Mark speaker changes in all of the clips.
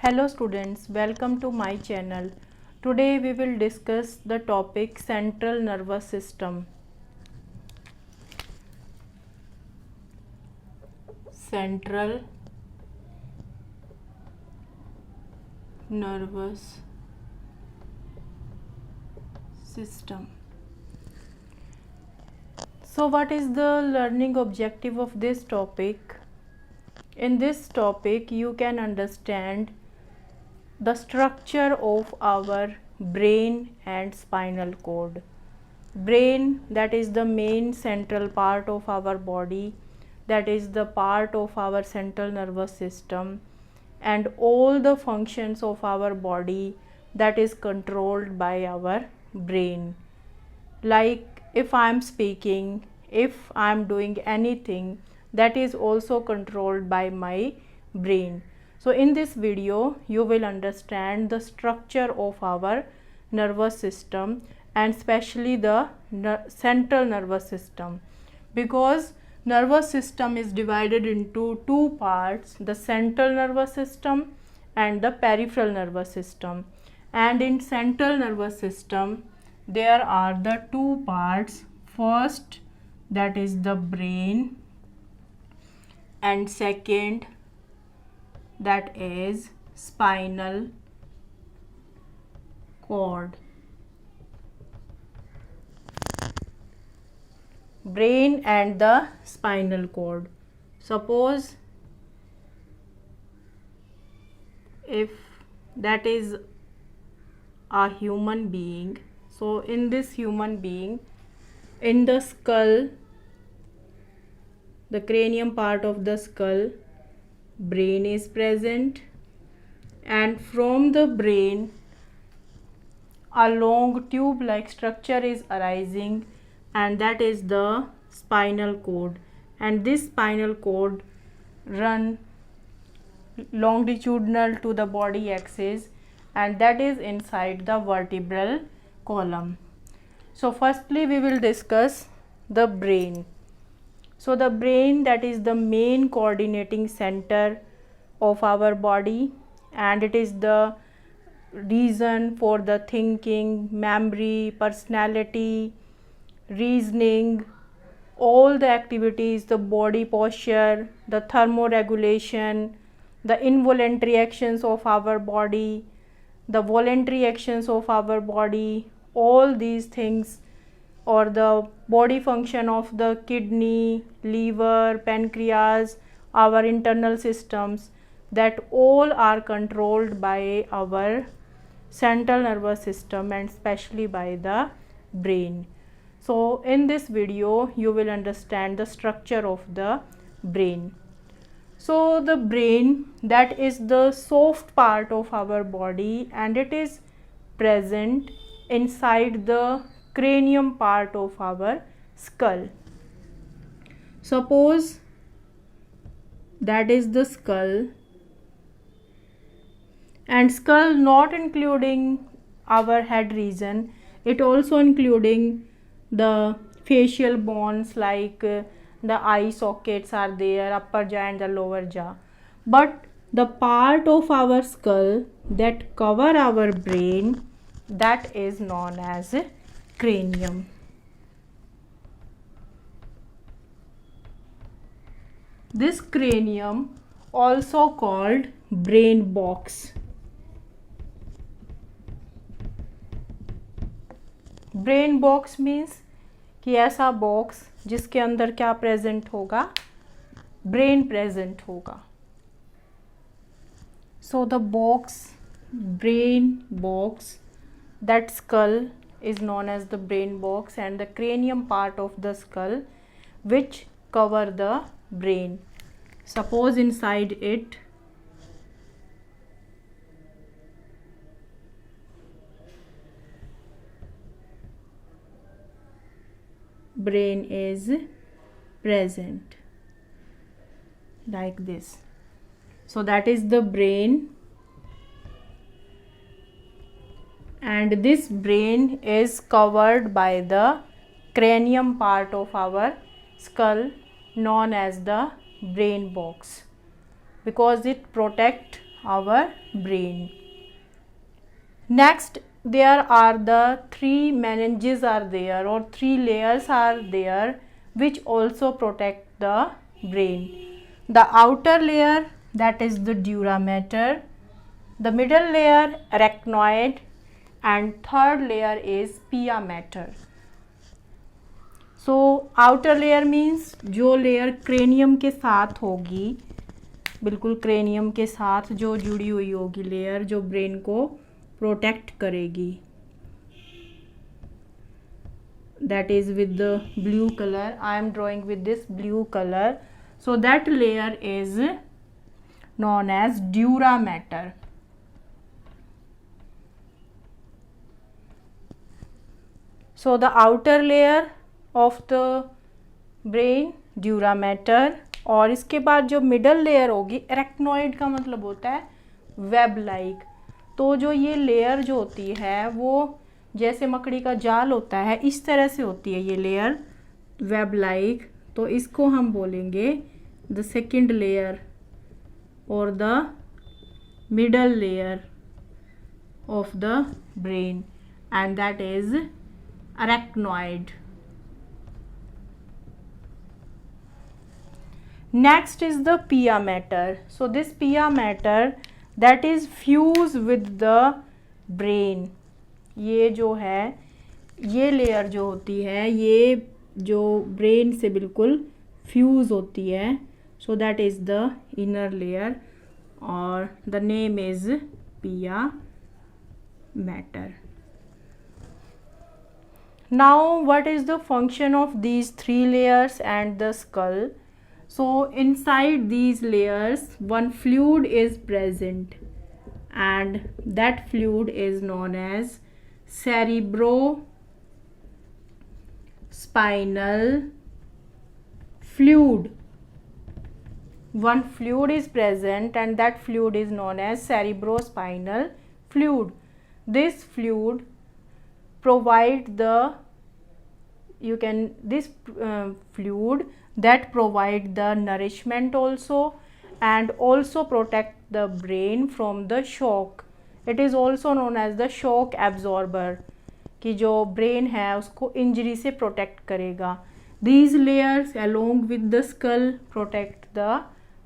Speaker 1: Hello students, welcome to my channel. Today we will discuss the topic central nervous system. Central nervous system. So what is the learning objective of this topic? In this topic you can understand the structure of our brain and spinal cord. Brain, that is the main central part of our body, that is the part of our central nervous system, and all the functions of our body that is controlled by our brain. Like if I am speaking, if I am doing anything, that is also controlled by my brain. So in this video you will understand the structure of our nervous system and especially the central nervous system, because nervous system is divided into two parts, the central nervous system and the peripheral nervous system. And in central nervous system there are the two parts, first that is the brain and second that is spinal cord. Brain and the spinal cord. Suppose if that is a human being, so in this human being, in the skull, the cranium part of the skull, brain is present, and from the brain a long tube like structure is arising, and that is the spinal cord, and this spinal cord run longitudinal to the body axis, and that is inside the vertebral column. So firstly we will discuss the brain. So the brain, that is the main coordinating center of our body, and it is the reason for the thinking, memory, personality, reasoning, all the activities, the body posture, the thermoregulation, the involuntary actions of our body, the voluntary actions of our body, all these things, or the body function of the kidney, liver, pancreas, our internal systems, that all are controlled by our central nervous system and especially by the brain. So in this video you will understand the structure of the brain. So the brain, that is the soft part of our body, and it is present inside the cranium part of our skull. Suppose that is the skull, and skull not including our head region, it also including the facial bones like the eye sockets are there, upper jaw and the lower jaw, but the part of our skull that cover our brain, that is known as cranium. This cranium also called brain box. Brain box means कि ऐसा box जिसके अंदर क्या present होगा, brain present होगा. So the box, brain box, that skull is known as the brain box, and the cranium part of the skull which cover the brain. Suppose inside it brain is present like this. So that is the brain, and this brain is covered by the cranium part of our skull known as the brain box, because it protect our brain. Next, there are the three meninges are there, or three layers are there, which also protect the brain. The outer layer, that is the dura mater, the middle layer arachnoid, and third layer is pia mater. So outer layer means जो layer cranium के साथ होगी, बिल्कुल cranium के साथ जो जुड़ी हुई होगी लेयर, जो ब्रेन को प्रोटेक्ट करेगी, that is with the blue color. I am drawing with this blue color. So that layer is known as dura mater. So the outer layer of the brain, dura mater, और इसके बाद जो middle layer होगी, arachnoid का मतलब होता है web like. तो जो ये लेयर जो होती है वो जैसे मकड़ी का जाल होता है, इस तरह से होती है ये लेयर वेब लाइक. तो इसको हम बोलेंगे द सेकेंड लेयर और the middle layer of the brain, and that is arachnoid. Next is the pia mater. So this pia mater, that is fuse with the brain. ये जो है, ये layer जो होती है, ये जो ब्रेन से बिल्कुल फ्यूज होती है. So that is the inner layer, और the name is pia mater. Now what is the function of these three layers and the skull? So inside these layers one fluid is present, and that fluid is known as cerebrospinal fluid. One fluid is present, and that fluid is known as cerebrospinal fluid. This fluid provide the fluid that provide the nourishment also, and also protect the brain from the shock. It is also known as the shock absorber, कि जो brain है उसको injury से protect करेगा. These layers along with the skull protect the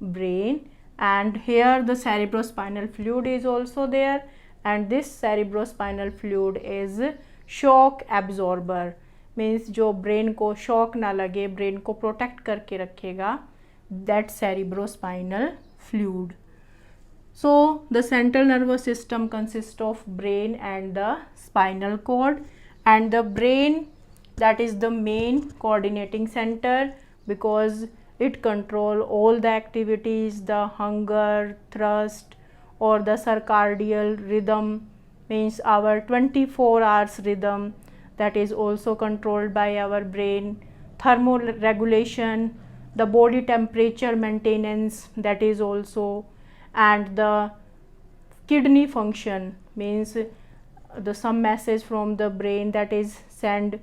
Speaker 1: brain, and here the cerebrospinal fluid is also there, and this cerebrospinal fluid is shock absorber, means जो brain को shock ना लगे, ब्रेन को protect करके रखेगा, that cerebrospinal fluid. So the central nervous system consist of brain and the spinal cord, and the brain that is the main coordinating center, because it control all the activities, the hunger, thirst, or the circadian rhythm, means our 24 hours rhythm, that is also controlled by our brain. Thermoregulation, the body temperature maintenance, that is also, and the kidney function, means the some message from the brain that is sent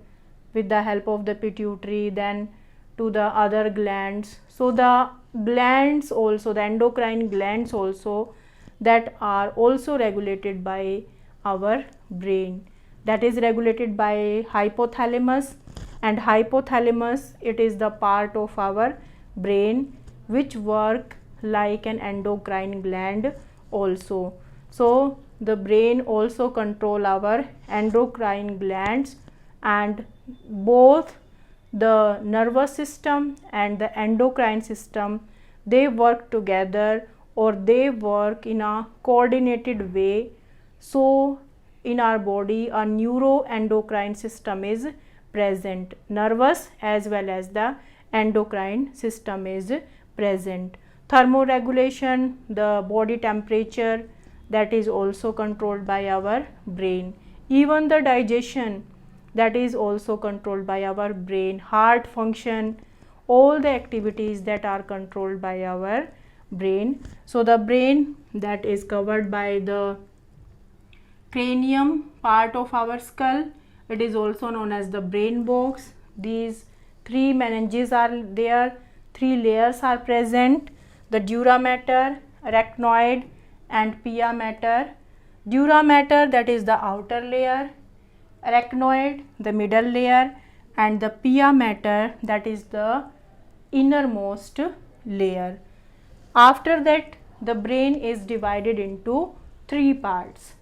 Speaker 1: with the help of the pituitary then to the other glands. So the glands also, the endocrine glands also, that are also regulated by our brain, that is regulated by hypothalamus, and hypothalamus, it is the part of our brain which work like an endocrine gland also. So the brain also control our endocrine glands, and both the nervous system and the endocrine system, they work together, or they work in a coordinated way. So in our body a neuroendocrine system is present, nervous as well as the endocrine system is present. Thermoregulation, the body temperature, that is also controlled by our brain. Even the digestion, that is also controlled by our brain. Heart function, all the activities that are controlled by our brain. So the brain, that is covered by the cranium part of our skull, it is also known as the brain box. These three meninges are there, three layers are present, the dura mater, arachnoid, and pia mater. Dura mater, that is the outer layer, arachnoid the middle layer, and the pia mater, that is the innermost layer. After that, the brain is divided into three parts.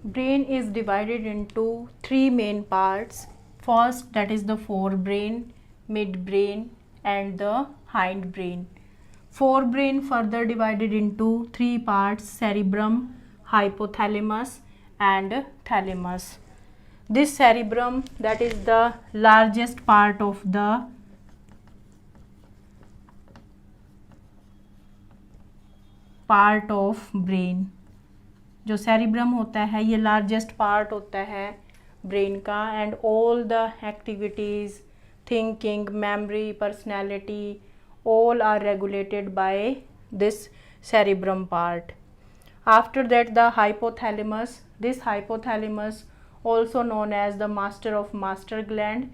Speaker 1: Brain is divided into three main parts. First, that is the forebrain, midbrain, and the hindbrain. Forebrain further divided into three parts: cerebrum, hypothalamus, and thalamus. This cerebrum, that is the largest part of the brain. जो cerebrum होता है ये largest part होता है brain का, and all the activities, thinking, memory, personality, all are regulated by this cerebrum part. After that, the hypothalamus. This hypothalamus, also known as the master of master gland,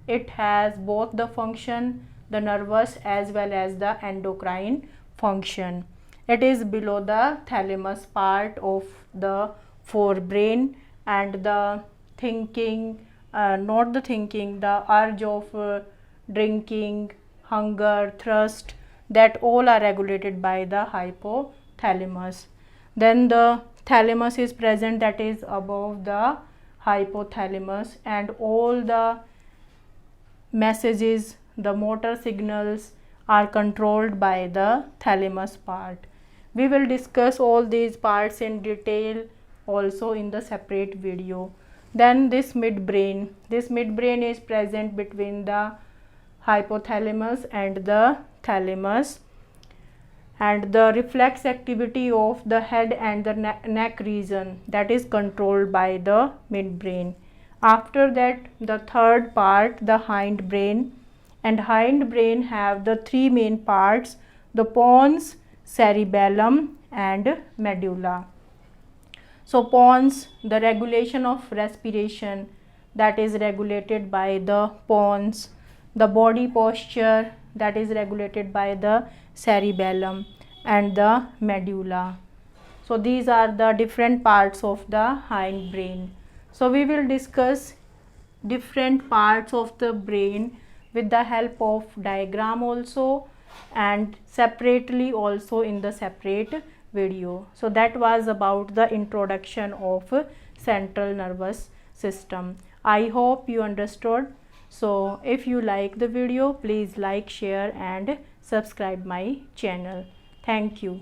Speaker 1: it has both the function, the nervous as well as the endocrine function. It is below the thalamus part of the forebrain, and the thinking, the urge of drinking, hunger, thirst, that all are regulated by the hypothalamus. Then the thalamus is present, that is above the hypothalamus, and all the messages, the motor signals are controlled by the thalamus part. We will discuss all these parts in detail also in the separate video. Then this midbrain is present between the hypothalamus and the thalamus, and the reflex activity of the head and the neck region, that is controlled by the midbrain. After that, the third part, the hindbrain, and hindbrain have the three main parts: the pons, cerebellum, and medulla. So pons, the regulation of respiration, that is regulated by the pons. The body posture, that is regulated by the cerebellum and the medulla. So these are the different parts of the hindbrain. So we will discuss different parts of the brain with the help of diagram also, and separately also in the separate video. So that was about the introduction of central nervous system. I hope you understood. So if you like the video, please like, share, and subscribe my channel. Thank you.